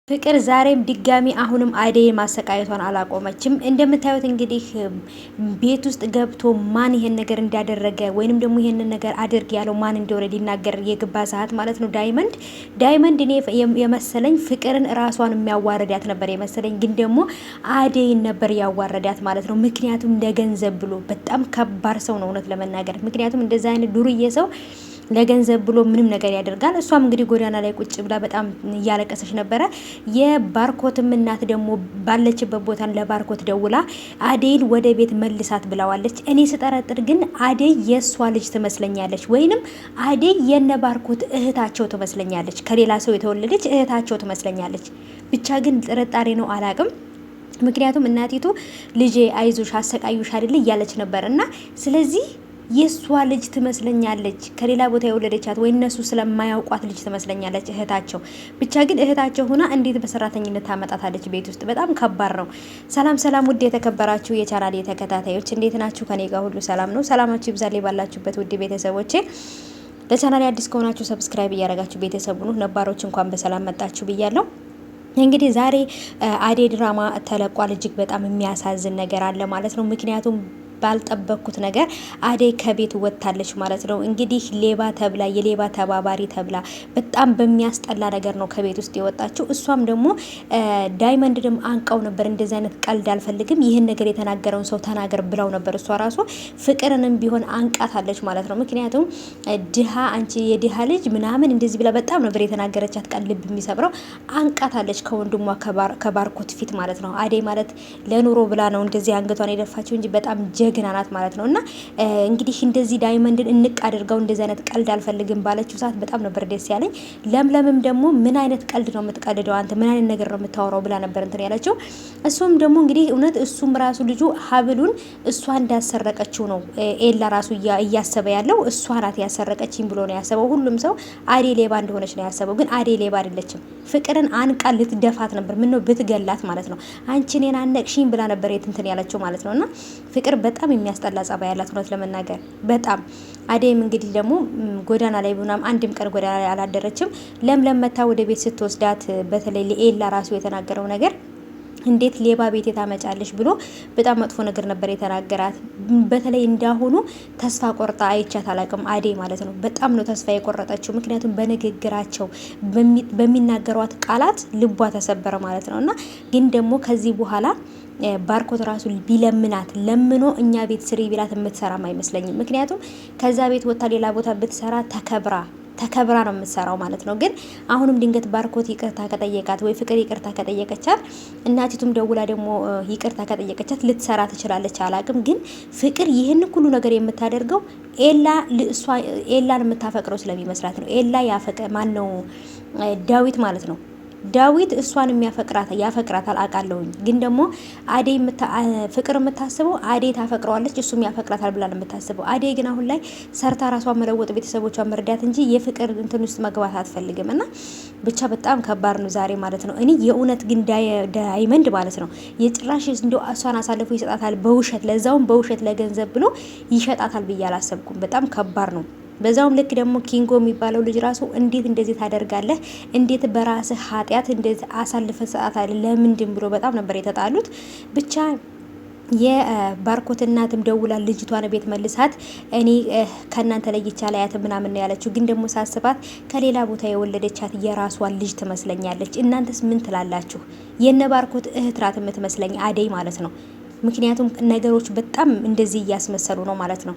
ፍቅር ዛሬም ድጋሚ አሁንም አደይ ማሰቃየቷን አላቆመችም። እንደምታዩት እንግዲህ ቤት ውስጥ ገብቶ ማን ይሄን ነገር እንዳደረገ ወይንም ደግሞ ይሄንን ነገር አድርግ ያለው ማን እንደሆነ ሊናገር የገባ ሰዓት ማለት ነው። ዳይመንድ እኔ የመሰለኝ ፍቅርን ራሷን የሚያዋረዳት ነበር የመሰለኝ፣ ግን ደግሞ አደይን ነበር ያዋረዳት ማለት ነው። ምክንያቱም ለገንዘብ ብሎ በጣም ከባድ ሰው ነው እውነት ለመናገር። ምክንያቱም እንደዛ አይነት ዱርዬ ሰው ለገንዘብ ብሎ ምንም ነገር ያደርጋል። እሷም እንግዲህ ጎዳና ላይ ቁጭ ብላ በጣም እያለቀሰች ነበረ። የባርኮትም እናት ደግሞ ባለችበት ቦታ ለባርኮት ደውላ አደይን ወደ ቤት መልሳት ብለዋለች። እኔ ስጠረጥር ግን አደይ የእሷ ልጅ ትመስለኛለች፣ ወይንም አደይ የነ ባርኮት እህታቸው ትመስለኛለች፣ ከሌላ ሰው የተወለደች እህታቸው ትመስለኛለች። ብቻ ግን ጥርጣሬ ነው፣ አላቅም። ምክንያቱም እናቲቱ ልጄ አይዞሽ አሰቃዩሽ አይደል እያለች ነበር እና ስለዚህ የሷ ልጅ ትመስለኛለች፣ ከሌላ ቦታ የወለደቻት ወይ እነሱ ስለማያውቋት ልጅ ትመስለኛለች እህታቸው። ብቻ ግን እህታቸው ሆና እንዴት በሰራተኝነት ታመጣታለች ቤት ውስጥ? በጣም ከባድ ነው። ሰላም ውድ የተከበራችሁ የቻናሌ ተከታታዮች እንዴት ናችሁ? ከኔ ጋር ሁሉ ሰላም ነው። ሰላማችሁ ይብዛልኝ ባላችሁበት ውድ ቤተሰቦቼ። ለቻናሌ አዲስ ከሆናችሁ ሰብስክራይብ እያደረጋችሁ ቤተሰቡ ነው። ነባሮች እንኳን በሰላም መጣችሁ ብያለሁ። እንግዲህ ዛሬ አደይ ድራማ ተለቋል። እጅግ በጣም የሚያሳዝን ነገር አለ ማለት ነው። ምክንያቱም ባልጠበቅኩት ነገር አደይ ከቤት ወጥታለች ማለት ነው። እንግዲህ ሌባ ተብላ የሌባ ተባባሪ ተብላ በጣም በሚያስጠላ ነገር ነው ከቤት ውስጥ የወጣችው። እሷም ደግሞ ዳይመንድ ደግሞ አንቀው ነበር። እንደዚህ አይነት ቀልድ አልፈልግም፣ ይህን ነገር የተናገረውን ሰው ተናገር ብለው ነበር። እሷ ራሷ ፍቅርንም ቢሆን አንቃታለች ማለት ነው። ምክንያቱም ድሃ አንቺ የድሃ ልጅ ምናምን እንደዚህ ብላ በጣም ነበር የተናገረቻት። ቀን ልብ የሚሰብረው አንቃታለች ከወንድሟ ከባርኮት ፊት ማለት ነው። አደይ ማለት ለኑሮ ብላ ነው እንደዚህ አንገቷን የደፋችው እንጂ በጣም ጀግና ናት ማለት ነው። እና እንግዲህ እንደዚህ ዳይመንድን እንቅ አድርገው እንደዚህ አይነት ቀልድ አልፈልግም ባለችው ሰዓት በጣም ነበር ደስ ያለኝ። ለምለምም ደግሞ ምን አይነት ቀልድ ነው የምትቀልደው አንተ? ምን አይነት ነገር ነው የምታወራው ብላ ነበር እንትን ያለችው። እሱም ደግሞ እንግዲህ እውነት እሱም ራሱ ልጁ ሀብሉን እሷ እንዳሰረቀችው ነው ኤላ ራሱ እያሰበ ያለው። እሷ ናት ያሰረቀችኝ ብሎ ነው ያሰበው። ሁሉም ሰው አደይ ሌባ እንደሆነች ነው ያሰበው። ግን አደይ ሌባ አይደለችም። ፍቅርን አንቃ ልትደፋት ነበር። ምን ነው ብትገላት ማለት ነው። አንቺ እኔን አነቅሽኝ ብላ ነበር እንትን ያለችው ማለት ነው። እና ፍቅር በጣም የሚያስጠላ ጸባይ ያላት እውነት ለመናገር በጣም። አደይም እንግዲህ ደግሞ ጎዳና ላይ ቡናም አንድም ቀን ጎዳና ላይ አላደረችም። ለምለም መታ ወደ ቤት ስትወስዳት በተለይ ለኤላ ራሱ የተናገረው ነገር እንዴት ሌባ ቤት ታመጫለሽ ብሎ በጣም መጥፎ ነገር ነበር የተናገራት። በተለይ እንዳሁኑ ተስፋ ቆርጣ አይቻት አላቅም አደይ ማለት ነው። በጣም ነው ተስፋ የቆረጠችው። ምክንያቱም በንግግራቸው በሚናገሯት ቃላት ልቧ ተሰበረ ማለት ነው። እና ግን ደግሞ ከዚህ በኋላ ባርኮት ራሱ ቢለምናት ለምኖ እኛ ቤት ስሪ ቢላት የምትሰራም አይመስለኝም። ምክንያቱም ከዛ ቤት ወጣ ሌላ ቦታ ብትሰራ ተከብራ ነው የምትሰራው ማለት ነው። ግን አሁንም ድንገት ባርኮት ይቅርታ ከጠየቃት ወይ ፍቅር ይቅርታ ከጠየቀቻት እናቲቱም ደውላ ደግሞ ይቅርታ ከጠየቀቻት ልትሰራ ትችላለች። አላቅም። ግን ፍቅር ይህን ሁሉ ነገር የምታደርገው ኤላን የምታፈቅረው ስለሚመስላት ነው። ኤላ ማን ነው? ዳዊት ማለት ነው። ዳዊት እሷን ያፈቅራታል አውቃለሁኝ። ግን ደግሞ አደይ ፍቅር የምታስበው አደይ ታፈቅረዋለች እሱም ያፈቅራታል ብላ ነው የምታስበው። አደይ ግን አሁን ላይ ሰርታ ራሷን መለወጥ ቤተሰቦቿን መርዳት እንጂ የፍቅር እንትን ውስጥ መግባት አትፈልግም። እና ብቻ በጣም ከባድ ነው ዛሬ ማለት ነው። እኔ የእውነት ግን ዳይመንድ ማለት ነው የጭራሽ እንደው እሷን አሳልፎ ይሰጣታል በውሸት፣ ለዛውም በውሸት ለገንዘብ ብሎ ይሸጣታል ብዬ አላሰብኩም። በጣም ከባድ ነው። በዛውም ልክ ደግሞ ኪንጎ የሚባለው ልጅ ራሱ እንዴት እንደዚህ ታደርጋለህ? እንዴት በራስህ ኃጢአት እንዴት አሳልፈ ሰዓት አለ ለምንድን ብሎ በጣም ነበር የተጣሉት። ብቻ የባርኮት እናትም ደውላ ልጅቷን ቤት መልሳት እኔ ከእናንተ ለይቻ ላያት ምናምን ነው ያለችው። ግን ደግሞ ሳስባት ከሌላ ቦታ የወለደቻት የራሷን ልጅ ትመስለኛለች። እናንተስ ምን ትላላችሁ? የነ ባርኮት እህት ናት የምትመስለኝ አደይ ማለት ነው። ምክንያቱም ነገሮች በጣም እንደዚህ እያስመሰሉ ነው ማለት ነው።